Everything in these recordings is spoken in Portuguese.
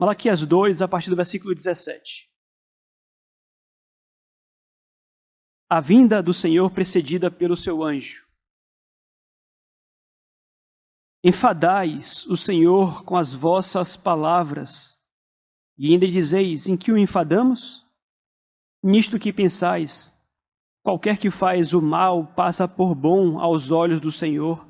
Malaquias 2, a partir do versículo 17. A vinda do Senhor precedida pelo seu anjo. Enfadais o Senhor com as vossas palavras, e ainda dizeis: em que o enfadamos? Nisto que pensais: qualquer que faz o mal passa por bom aos olhos do Senhor,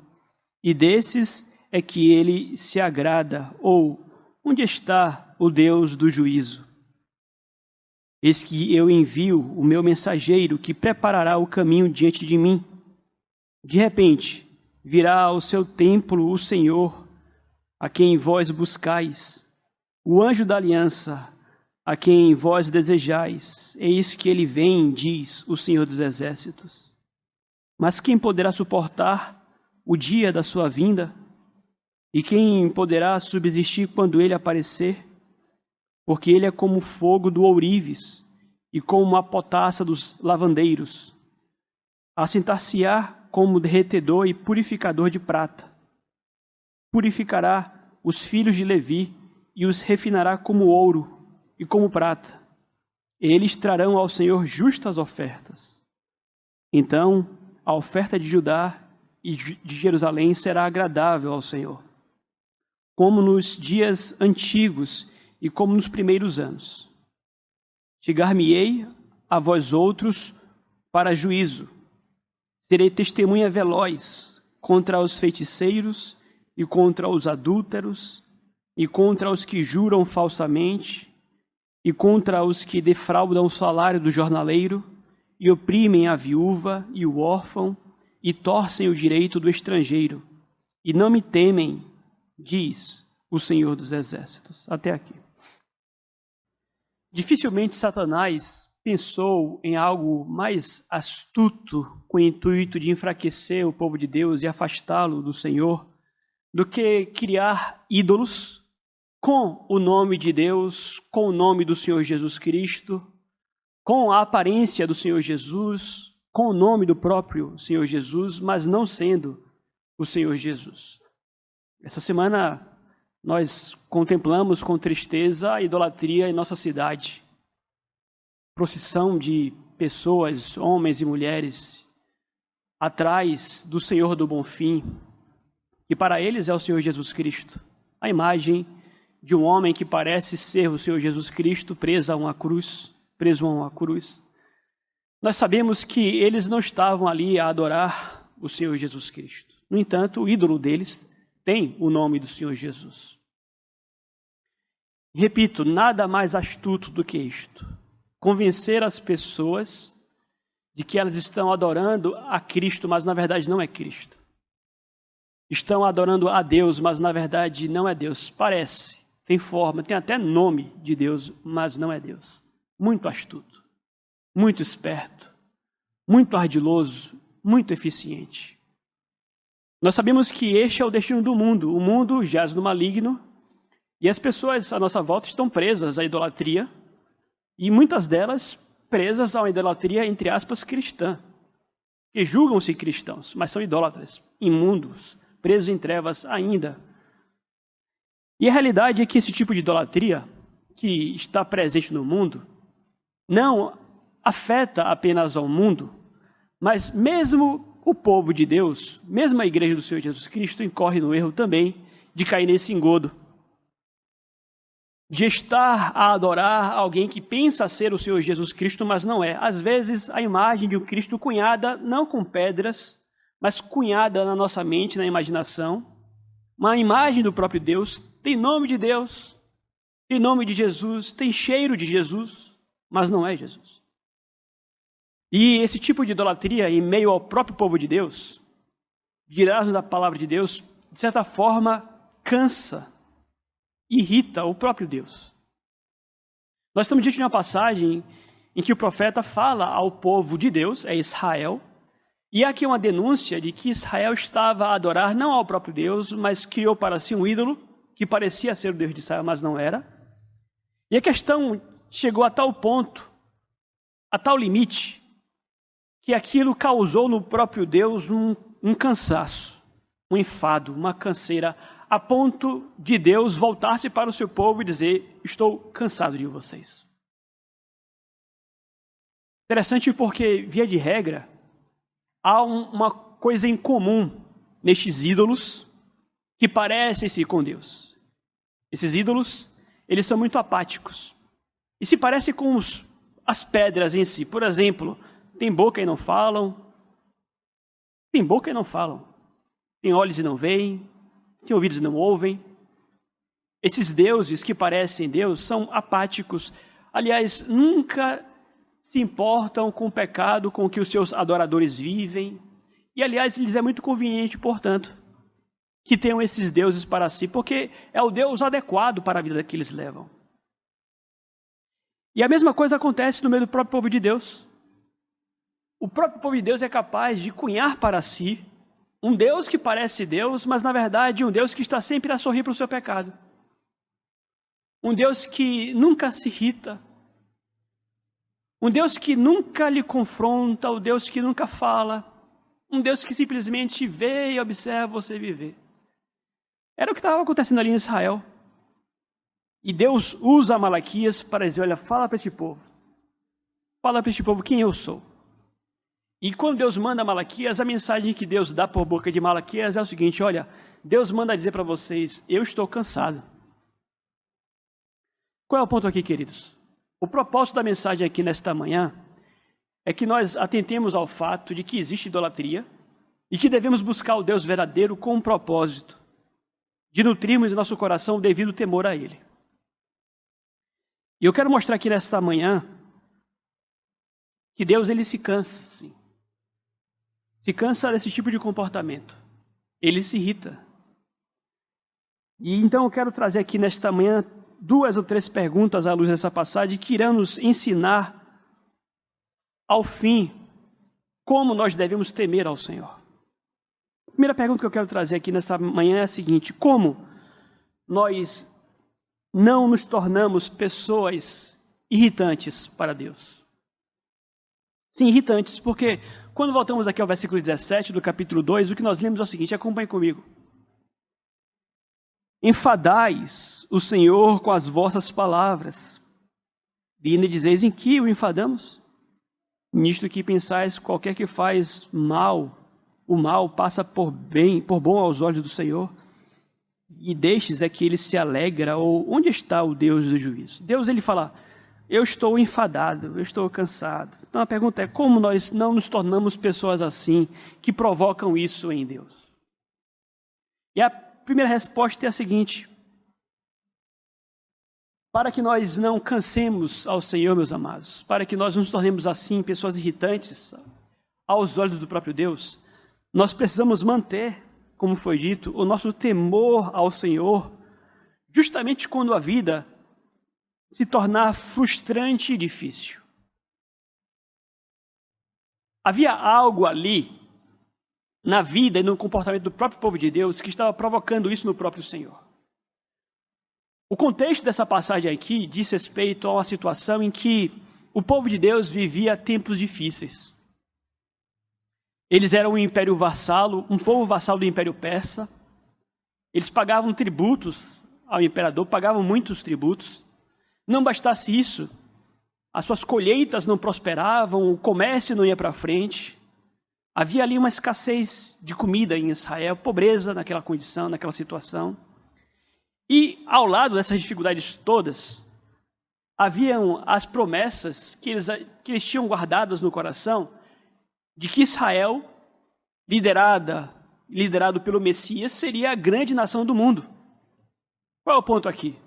e desses é que ele se agrada. Ou, onde está o Deus do juízo? Eis que eu envio o meu mensageiro, que preparará o caminho diante de mim. De repente, virá ao seu templo o Senhor, a quem vós buscais, o anjo da aliança, a quem vós desejais. Eis que ele vem, diz o Senhor dos Exércitos. Mas quem poderá suportar o dia da sua vinda? E quem poderá subsistir quando ele aparecer? Porque ele é como o fogo do ourives e como a potassa dos lavandeiros. Assentar-se-á como derretedor e purificador de prata. Purificará os filhos de Levi e os refinará como ouro e como prata. Eles trarão ao Senhor justas ofertas. Então, a oferta de Judá e de Jerusalém será agradável ao Senhor, como nos dias antigos e como nos primeiros anos. Chegar-me-ei a vós outros para juízo. Serei testemunha veloz contra os feiticeiros e contra os adúlteros e contra os que juram falsamente e contra os que defraudam o salário do jornaleiro e oprimem a viúva e o órfão e torcem o direito do estrangeiro. E não me temem, diz o Senhor dos Exércitos. Até aqui. Dificilmente Satanás pensou em algo mais astuto com o intuito de enfraquecer o povo de Deus e afastá-lo do Senhor do que criar ídolos com o nome de Deus, com o nome do Senhor Jesus Cristo, com a aparência do Senhor Jesus, com o nome do próprio Senhor Jesus, mas não sendo o Senhor Jesus. Essa semana nós contemplamos com tristeza a idolatria em nossa cidade. Procissão de pessoas, homens e mulheres, atrás do Senhor do Bonfim, que para eles é o Senhor Jesus Cristo. A imagem de um homem que parece ser o Senhor Jesus Cristo preso a uma cruz. Nós sabemos que eles não estavam ali a adorar o Senhor Jesus Cristo. No entanto, o ídolo deles tem o nome do Senhor Jesus. Repito, nada mais astuto do que isto. Convencer as pessoas de que elas estão adorando a Cristo, mas na verdade não é Cristo. Estão adorando a Deus, mas na verdade não é Deus. Parece, tem forma, tem até nome de Deus, mas não é Deus. Muito astuto, muito esperto, muito ardiloso, muito eficiente. Nós sabemos que este é o destino do mundo. O mundo jaz no maligno e as pessoas à nossa volta estão presas à idolatria e muitas delas presas a uma idolatria, entre aspas, cristã, que julgam-se cristãos, mas são idólatras, imundos, presos em trevas ainda. E a realidade é que esse tipo de idolatria que está presente no mundo não afeta apenas ao mundo, mas mesmo o povo de Deus, mesmo a igreja do Senhor Jesus Cristo, incorre no erro também de cair nesse engodo, de estar a adorar alguém que pensa ser o Senhor Jesus Cristo, mas não é. Às vezes, a imagem de um Cristo cunhada, não com pedras, mas cunhada na nossa mente, na imaginação, uma imagem do próprio Deus, tem nome de Deus, tem nome de Jesus, tem cheiro de Jesus, mas não é Jesus. E esse tipo de idolatria, em meio ao próprio povo de Deus, virados da palavra de Deus, de certa forma, cansa, irrita o próprio Deus. Nós estamos diante de uma passagem em que o profeta fala ao povo de Deus, é Israel, e há aqui uma denúncia de que Israel estava a adorar não ao próprio Deus, mas criou para si um ídolo que parecia ser o Deus de Israel, mas não era. E a questão chegou a tal ponto, a tal limite, que aquilo causou no próprio Deus um cansaço, um enfado, uma canseira. a ponto de Deus voltar-se para o seu povo e dizer: estou cansado de vocês. Interessante porque, via de regra, há uma coisa em comum nestes ídolos que parecem-se com Deus. Esses ídolos, eles são muito apáticos e se parecem com as pedras em si. Por exemplo, tem boca e não falam, tem boca e não falam, tem olhos e não veem, tem ouvidos e não ouvem. Esses deuses que parecem Deus são apáticos. Aliás, nunca se importam com o pecado com que os seus adoradores vivem. E, aliás, lhes é muito conveniente, portanto, que tenham esses deuses para si, porque é o Deus adequado para a vida que eles levam. E a mesma coisa acontece no meio do próprio povo de Deus. O próprio povo de Deus é capaz de cunhar para si um Deus que parece Deus, mas, na verdade, um Deus que está sempre a sorrir para o seu pecado. Um Deus que nunca se irrita. Um Deus que nunca lhe confronta, um Deus que nunca fala. Um Deus que simplesmente vê e observa você viver. Era o que estava acontecendo ali em Israel. E Deus usa Malaquias para dizer: olha, fala para esse povo. Fala para esse povo quem eu sou. E quando Deus manda Malaquias, a mensagem que Deus dá por boca de Malaquias é o seguinte: olha, Deus manda dizer para vocês: eu estou cansado. Qual é o ponto aqui, queridos? O propósito da mensagem aqui nesta manhã é que nós atentemos ao fato de que existe idolatria e que devemos buscar o Deus verdadeiro com um propósito de nutrirmos em nosso coração o devido temor a Ele. E eu quero mostrar aqui nesta manhã que Deus, Ele se cansa, sim. Se cansa desse tipo de comportamento. Ele se irrita. E então eu quero trazer aqui nesta manhã 2 ou 3 perguntas à luz dessa passagem que irão nos ensinar, ao fim, como nós devemos temer ao Senhor. A primeira pergunta que eu quero trazer aqui nesta manhã é a seguinte: como nós não nos tornamos pessoas irritantes para Deus? Sim, irritantes, porque quando voltamos aqui ao versículo 17 do capítulo 2, o que nós lemos é o seguinte: acompanhe comigo. Enfadais o Senhor com as vossas palavras, e ainda dizeis: em que o enfadamos? Nisto que pensais, qualquer que faz mal, o mal passa por bom aos olhos do Senhor, e deixes é que ele se alegra. Ou onde está o Deus do juízo? Deus, ele fala: eu estou enfadado, eu estou cansado. Então a pergunta é: como nós não nos tornamos pessoas assim, que provocam isso em Deus? E a primeira resposta é a seguinte: para que nós não cansemos ao Senhor, meus amados, para que nós não nos tornemos assim, pessoas irritantes aos olhos do próprio Deus, nós precisamos manter, como foi dito, o nosso temor ao Senhor, justamente quando a vida se tornar frustrante e difícil. Havia algo ali, na vida e no comportamento do próprio povo de Deus, que estava provocando isso no próprio Senhor. O contexto dessa passagem aqui diz respeito a uma situação em que o povo de Deus vivia tempos difíceis. Eles eram um império vassalo, um povo vassalo do Império Persa. Eles pagavam tributos ao imperador, pagavam muitos tributos. Não bastasse isso, as suas colheitas não prosperavam, o comércio não ia para frente. Havia ali uma escassez de comida em Israel, pobreza naquela condição, naquela situação. E ao lado dessas dificuldades todas, haviam as promessas que eles tinham guardadas no coração, de que Israel, liderado pelo Messias, seria a grande nação do mundo. Qual é o ponto aqui?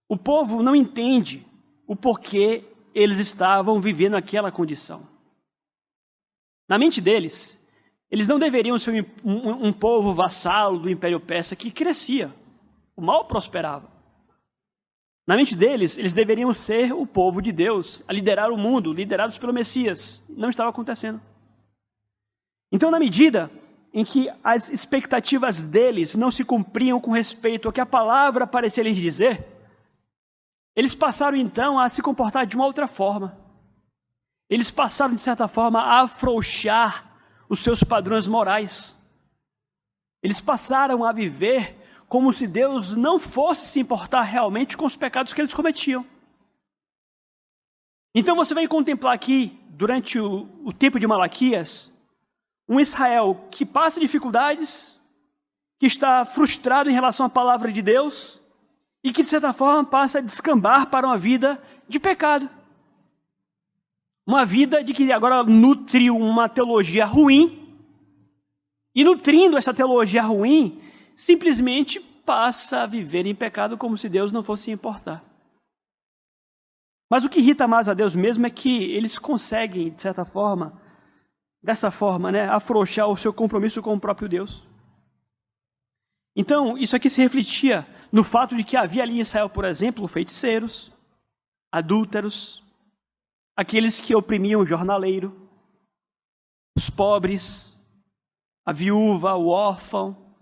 O povo não entende o porquê eles estavam vivendo aquela condição. Na mente deles, eles não deveriam ser um povo vassalo do Império Persa que crescia. O mal prosperava. Na mente deles, eles deveriam ser o povo de Deus, a liderar o mundo, liderados pelo Messias. Não estava acontecendo. Então, na medida em que as expectativas deles não se cumpriam com respeito ao que a palavra parecia lhes dizer, eles passaram então a se comportar de uma outra forma. Eles passaram, de certa forma, a afrouxar os seus padrões morais. Eles passaram a viver como se Deus não fosse se importar realmente com os pecados que eles cometiam. Então você vai contemplar aqui, durante o tempo de Malaquias, um Israel que passa dificuldades, que está frustrado em relação à palavra de Deus e que, de certa forma, passa a descambar para uma vida de pecado. Uma vida de que agora nutre uma teologia ruim e, nutrindo essa teologia ruim, simplesmente passa a viver em pecado como se Deus não fosse importar. Mas o que irrita mais a Deus mesmo é que eles conseguem, de certa forma, dessa forma, afrouxar o seu compromisso com o próprio Deus. Então, isso aqui se refletia no fato de que havia ali em Israel, por exemplo, feiticeiros, adúlteros, aqueles que oprimiam o jornaleiro, os pobres, a viúva, o órfão.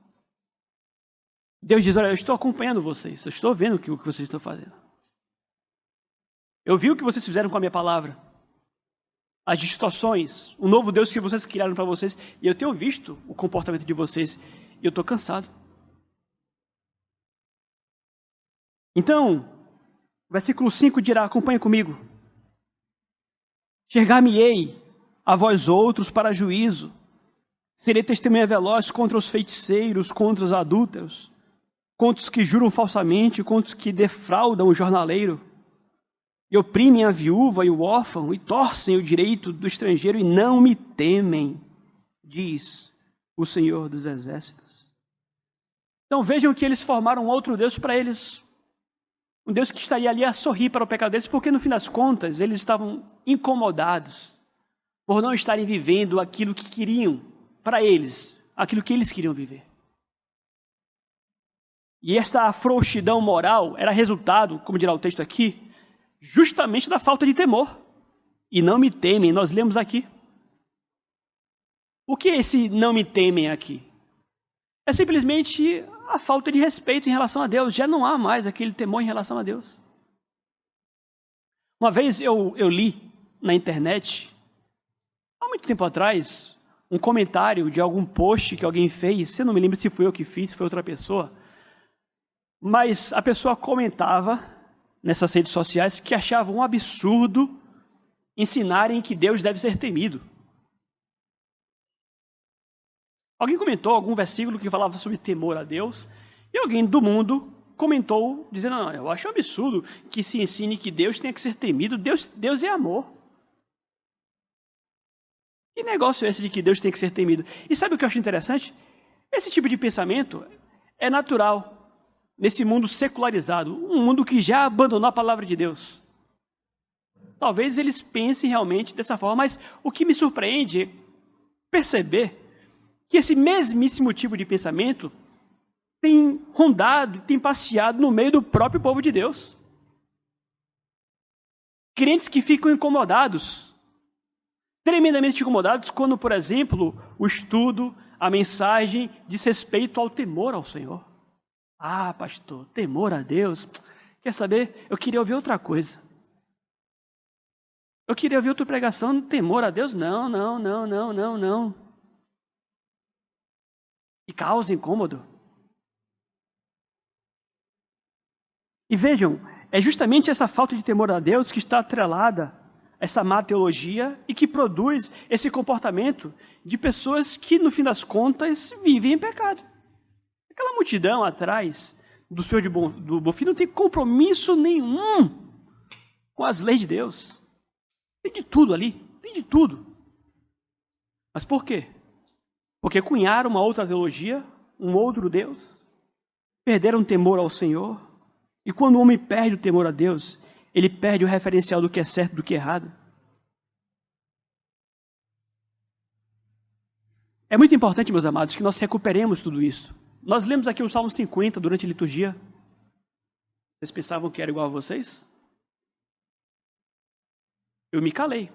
Deus diz: olha, eu estou acompanhando vocês, eu estou vendo o que vocês estão fazendo. Eu vi o que vocês fizeram com a minha palavra, as distorções, o novo Deus que vocês criaram para vocês, e eu tenho visto o comportamento de vocês, e eu estou cansado. Então, versículo 5 dirá, acompanha comigo: chegar-me-ei a vós outros para juízo, serei testemunha veloz contra os feiticeiros, contra os adúlteros, contra os que juram falsamente, contra os que defraudam o jornaleiro, e oprimem a viúva e o órfão, e torcem o direito do estrangeiro, e não me temem, diz o Senhor dos Exércitos. Então vejam que eles formaram outro Deus para eles, um Deus que estaria ali a sorrir para o pecado deles, porque no fim das contas eles estavam incomodados por não estarem vivendo aquilo que queriam para eles, aquilo que eles queriam viver. E esta afrouxidão moral era resultado, como dirá o texto aqui, justamente da falta de temor. E não me temem, nós lemos aqui. O que é esse não me temem aqui? É simplesmente a falta de respeito em relação a Deus. Já não há mais aquele temor em relação a Deus. Uma vez eu li na internet, há muito tempo atrás, um comentário de algum post que alguém fez. Eu não me lembro se fui eu que fiz, se foi outra pessoa. Mas a pessoa comentava nessas redes sociais que achava um absurdo ensinarem que Deus deve ser temido. Alguém comentou algum versículo que falava sobre temor a Deus, e alguém do mundo comentou, dizendo: não, eu acho um absurdo que se ensine que Deus tenha que ser temido. Deus é amor. Que negócio é esse de que Deus tem que ser temido? E sabe o que eu acho interessante? Esse tipo de pensamento é natural nesse mundo secularizado, um mundo que já abandonou a palavra de Deus. Talvez eles pensem realmente dessa forma, mas o que me surpreende é perceber que esse mesmíssimo tipo de pensamento tem rondado, tem passeado no meio do próprio povo de Deus. Crentes que ficam incomodados, tremendamente incomodados, quando, por exemplo, o estudo, a mensagem diz respeito ao temor ao Senhor. Ah, pastor, temor a Deus. Quer saber? Eu queria ouvir outra coisa. Eu queria ouvir outra pregação. Temor a Deus? Não. E causa incômodo. E vejam, é justamente essa falta de temor a Deus que está atrelada a essa má teologia e que produz esse comportamento de pessoas que, no fim das contas, vivem em pecado. Aquela multidão atrás do Senhor do Bonfim não tem compromisso nenhum com as leis de Deus. Tem de tudo ali, tem de tudo. Mas por quê? Porque cunharam uma outra teologia, um outro Deus, perderam o temor ao Senhor, e quando o homem perde o temor a Deus, ele perde o referencial do que é certo e do que é errado. É muito importante, meus amados, que nós recuperemos tudo isso. Nós lemos aqui o Salmo 50 durante a liturgia. Vocês pensavam que era igual a vocês? Eu me calei.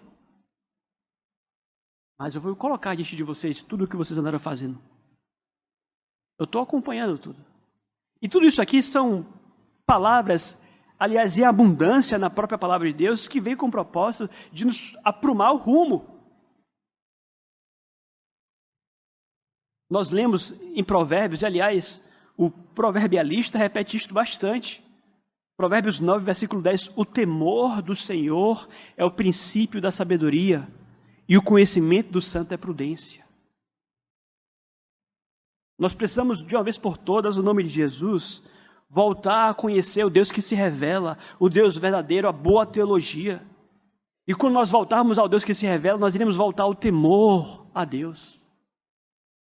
Mas eu vou colocar diante de vocês tudo o que vocês andaram fazendo. Eu estou acompanhando tudo. E tudo isso aqui são palavras, aliás, em abundância na própria palavra de Deus, que vem com o propósito de nos aprumar o rumo. Nós lemos em Provérbios, e aliás, O proverbialista repete isto bastante. Provérbios 9, versículo 10, o temor do Senhor é o princípio da sabedoria, e o conhecimento do santo é prudência. Nós precisamos, de uma vez por todas, no nome de Jesus, voltar a conhecer o Deus que se revela, o Deus verdadeiro, a boa teologia. E quando nós voltarmos ao Deus que se revela, nós iremos voltar ao temor a Deus.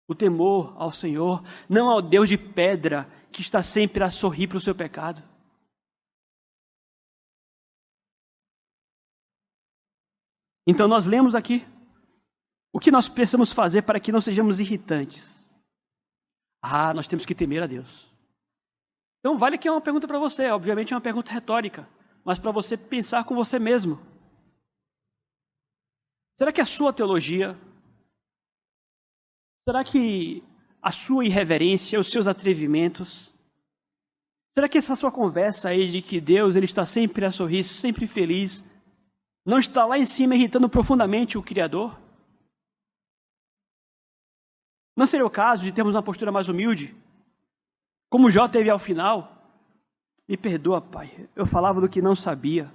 O temor ao Senhor, não ao Deus de pedra que está sempre a sorrir para o seu pecado. Então nós lemos aqui o que nós precisamos fazer para que não sejamos irritantes. Nós temos que temer a Deus. Então vale que é uma pergunta para você, obviamente é uma pergunta retórica, mas para você pensar com você mesmo. Será que a sua teologia, será que a sua irreverência, os seus atrevimentos, será que essa sua conversa aí de que Deus ele está sempre a sorrir, sempre feliz, não está lá em cima irritando profundamente o Criador? Não seria o caso de termos uma postura mais humilde? Como Jó teve ao final? Me perdoa, Pai, eu falava do que não sabia.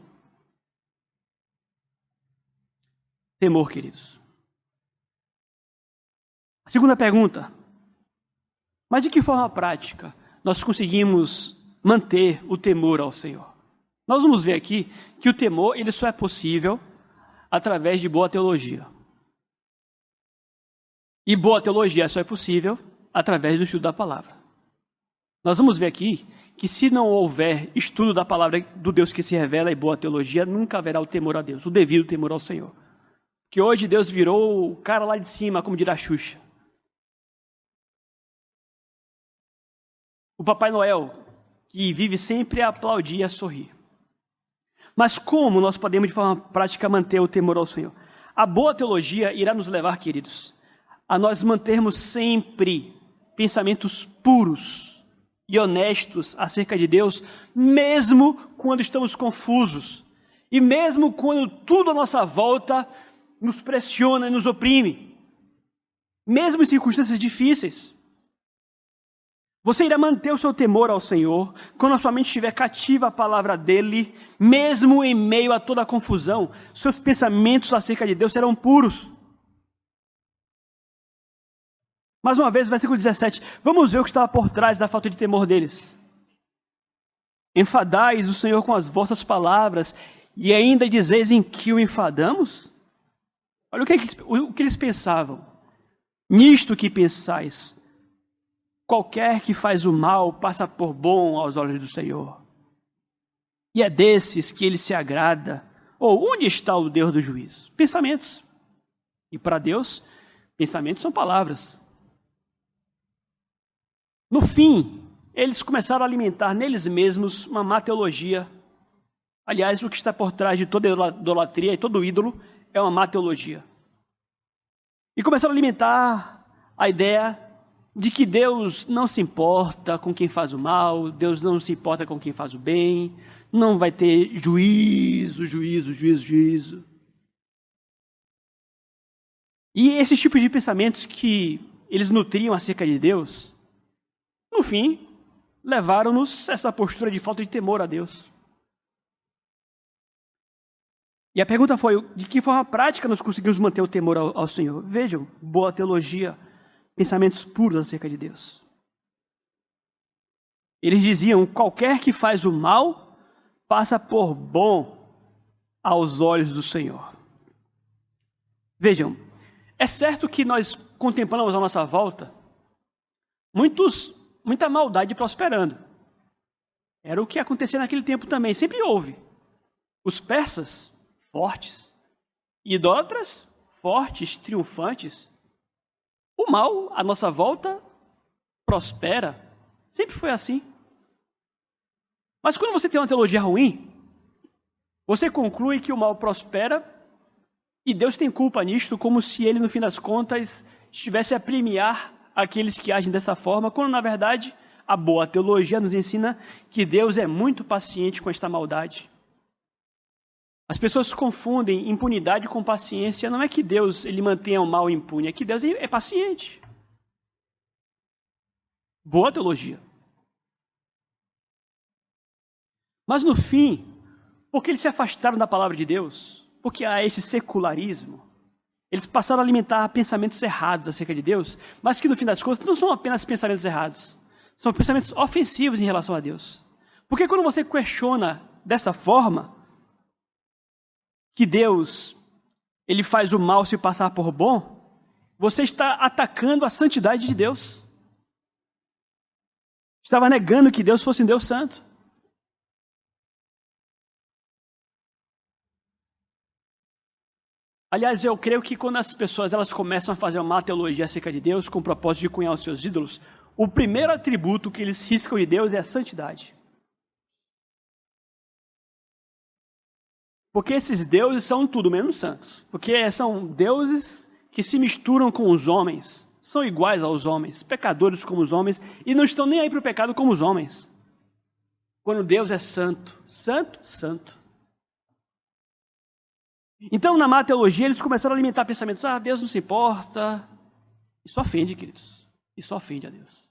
Temor, queridos. A segunda pergunta. Mas de que forma prática nós conseguimos manter o temor ao Senhor? Nós vamos ver aqui que o temor ele só é possível através de boa teologia. E boa teologia só é possível através do estudo da palavra. Nós vamos ver aqui que se não houver estudo da palavra do Deus que se revela e boa teologia, nunca haverá o temor a Deus, o devido temor ao Senhor. Que hoje Deus virou o cara lá de cima, como dirá Xuxa. O Papai Noel, que vive sempre a aplaudir e a sorrir. Mas como nós podemos de forma prática manter o temor ao Senhor? A boa teologia irá nos levar, queridos, a nós mantermos sempre pensamentos puros e honestos acerca de Deus, mesmo quando estamos confusos e mesmo quando tudo à nossa volta nos pressiona e nos oprime, mesmo em circunstâncias difíceis. Você irá manter o seu temor ao Senhor quando a sua mente estiver cativa à palavra dEle, mesmo em meio a toda a confusão, seus pensamentos acerca de Deus serão puros. Mais uma vez, versículo 17, vamos ver o que estava por trás da falta de temor deles. Enfadais o Senhor com as vossas palavras e ainda dizeis em que o enfadamos? Olha o que eles pensavam. Nisto que pensais, qualquer que faz o mal passa por bom aos olhos do Senhor. E é desses que ele se agrada. Ou onde está o Deus do juízo? Pensamentos. E para Deus, pensamentos são palavras. No fim, eles começaram a alimentar neles mesmos uma má teologia. Aliás, o que está por trás de toda idolatria e todo ídolo é uma má teologia. E começaram a alimentar a ideia de que Deus não se importa com quem faz o mal, Deus não se importa com quem faz o bem, não vai ter juízo. E esses tipos de pensamentos que eles nutriam acerca de Deus, no fim, levaram-nos a essa postura de falta de temor a Deus. E a pergunta foi, de que forma prática nós conseguimos manter o temor ao Senhor? Vejam, boa teologia, pensamentos puros acerca de Deus. Eles diziam, qualquer que faz o mal, passa por bom aos olhos do Senhor. Vejam, é certo que nós contemplamos à nossa volta muita maldade prosperando. Era o que acontecia naquele tempo também, sempre houve. Os persas, fortes, idólatras, fortes, triunfantes. O mal à nossa volta prospera, sempre foi assim. Mas quando você tem uma teologia ruim, você conclui que o mal prospera e Deus tem culpa nisto, como se ele, no fim das contas, estivesse a premiar aqueles que agem dessa forma, quando, na verdade, a boa teologia nos ensina que Deus é muito paciente com esta maldade. As pessoas confundem impunidade com paciência. Não é que Deus ele mantenha o mal impune, é que Deus é paciente. Boa teologia. Mas no fim, porque eles se afastaram da palavra de Deus, porque há esse secularismo, eles passaram a alimentar pensamentos errados acerca de Deus, mas que no fim das contas não são apenas pensamentos errados, são pensamentos ofensivos em relação a Deus. Porque quando você questiona dessa forma, que Deus, ele faz o mal se passar por bom, você está atacando a santidade de Deus. Estava negando que Deus fosse um Deus santo. Aliás, eu creio que quando as pessoas elas começam a fazer uma teologia acerca de Deus, com o propósito de cunhar os seus ídolos, o primeiro atributo que eles riscam de Deus é a santidade. Porque esses deuses são tudo menos santos. Porque são deuses que se misturam com os homens, são iguais aos homens, pecadores como os homens, e não estão nem aí para o pecado como os homens. Quando Deus é santo, santo, santo. Então, na má teologia, eles começaram a alimentar pensamentos, Deus não se importa. Isso ofende, queridos. Isso ofende a Deus.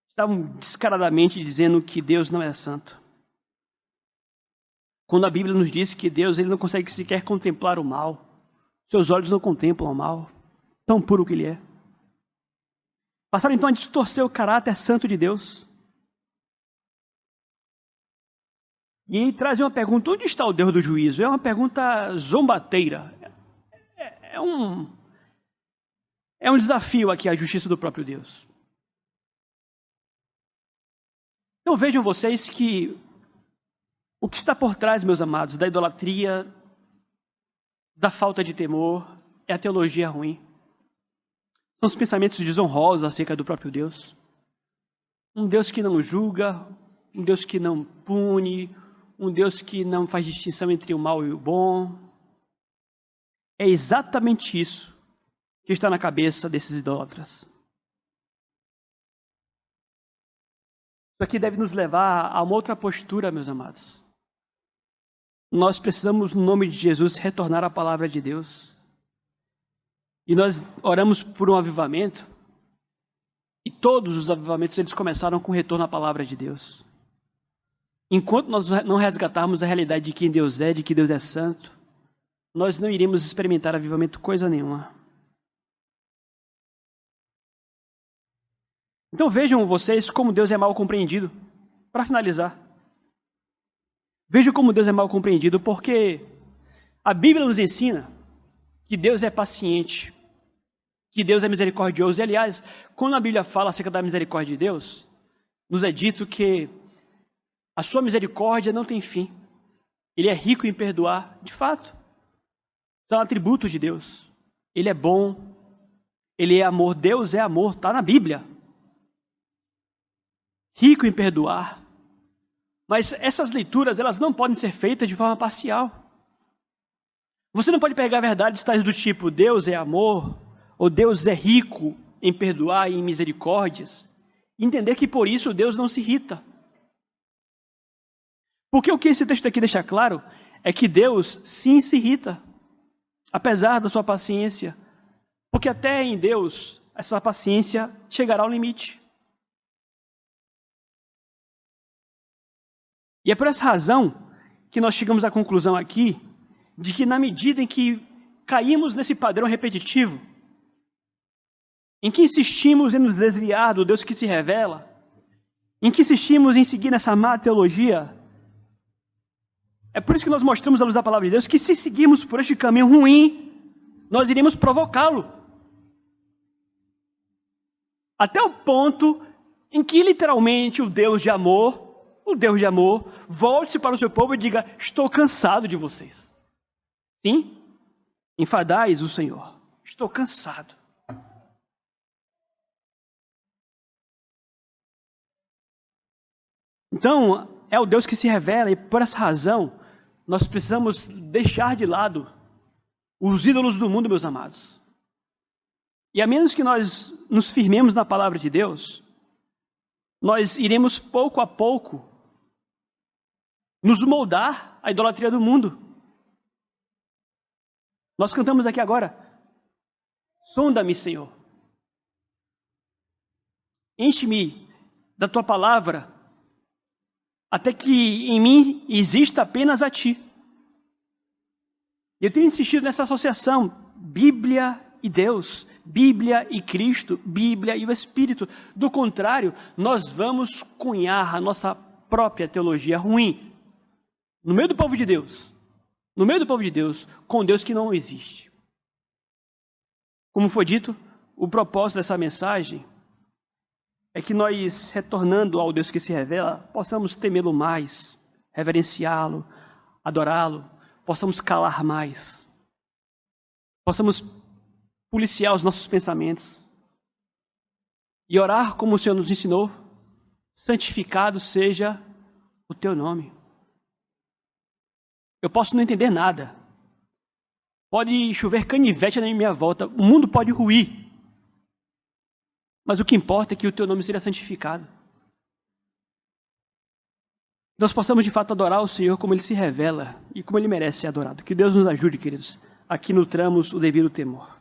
Estavam descaradamente dizendo que Deus não é santo. Quando a Bíblia nos diz que Deus ele não consegue sequer contemplar o mal. Seus olhos não contemplam o mal. Tão puro que ele é. Passaram então a distorcer o caráter santo de Deus. E aí trazem uma pergunta, onde está o Deus do juízo? É uma pergunta zombateira. É um desafio aqui à justiça do próprio Deus. Então vejam vocês que o que está por trás, meus amados, da idolatria, da falta de temor, é a teologia ruim. São os pensamentos desonrosos acerca do próprio Deus. Um Deus que não julga, um Deus que não pune, um Deus que não faz distinção entre o mal e o bom. É exatamente isso que está na cabeça desses idólatras. Isso aqui deve nos levar a uma outra postura, meus amados. Nós precisamos, no nome de Jesus, retornar à palavra de Deus. E nós oramos por um avivamento. E todos os avivamentos, eles começaram com o retorno à palavra de Deus. Enquanto nós não resgatarmos a realidade de quem Deus é, de que Deus é santo, nós não iremos experimentar avivamento coisa nenhuma. Então vejam vocês como Deus é mal compreendido. Para finalizar. Vejam como Deus é mal compreendido, porque a Bíblia nos ensina que Deus é paciente, que Deus é misericordioso. E, aliás, quando a Bíblia fala acerca da misericórdia de Deus, nos é dito que a sua misericórdia não tem fim. Ele é rico em perdoar, de fato. São atributos de Deus. Ele é bom, ele é amor. Deus é amor, está na Bíblia. Rico em perdoar. Mas essas leituras, elas não podem ser feitas de forma parcial. Você não pode pegar verdades tais do tipo, Deus é amor, ou Deus é rico em perdoar e em misericórdias, e entender que por isso Deus não se irrita. Porque o que esse texto aqui deixa claro é que Deus sim se irrita, apesar da sua paciência, porque até em Deus essa paciência chegará ao limite. E é por essa razão que nós chegamos à conclusão aqui de que na medida em que caímos nesse padrão repetitivo, em que insistimos em nos desviar do Deus que se revela, em que insistimos em seguir nessa má teologia, é por isso que nós mostramos à luz da palavra de Deus que se seguirmos por este caminho ruim, nós iremos provocá-lo. Até o ponto em que literalmente o Deus de amor, volte-se para o seu povo e diga, estou cansado de vocês. Sim, enfadais o Senhor. Estou cansado. Então, é o Deus que se revela e por essa razão, nós precisamos deixar de lado os ídolos do mundo, meus amados. E a menos que nós nos firmemos na palavra de Deus, nós iremos pouco a pouco nos moldar à idolatria do mundo. Nós cantamos aqui agora, sonda-me, Senhor. Enche-me da tua palavra até que em mim exista apenas a ti. Eu tenho insistido nessa associação, Bíblia e Deus, Bíblia e Cristo, Bíblia e o Espírito. Do contrário, nós vamos cunhar a nossa própria teologia ruim no meio do povo de Deus, com Deus que não existe. Como foi dito, o propósito dessa mensagem é que nós, retornando ao Deus que se revela, possamos temê-lo mais, reverenciá-lo, adorá-lo, possamos calar mais, possamos policiar os nossos pensamentos e orar como o Senhor nos ensinou: santificado seja o teu nome. Eu posso não entender nada, pode chover canivete na minha volta, o mundo pode ruir, mas o que importa é que o teu nome seja santificado. Nós possamos de fato adorar o Senhor como Ele se revela e como Ele merece ser adorado. Que Deus nos ajude, queridos, a que nutramos o devido temor.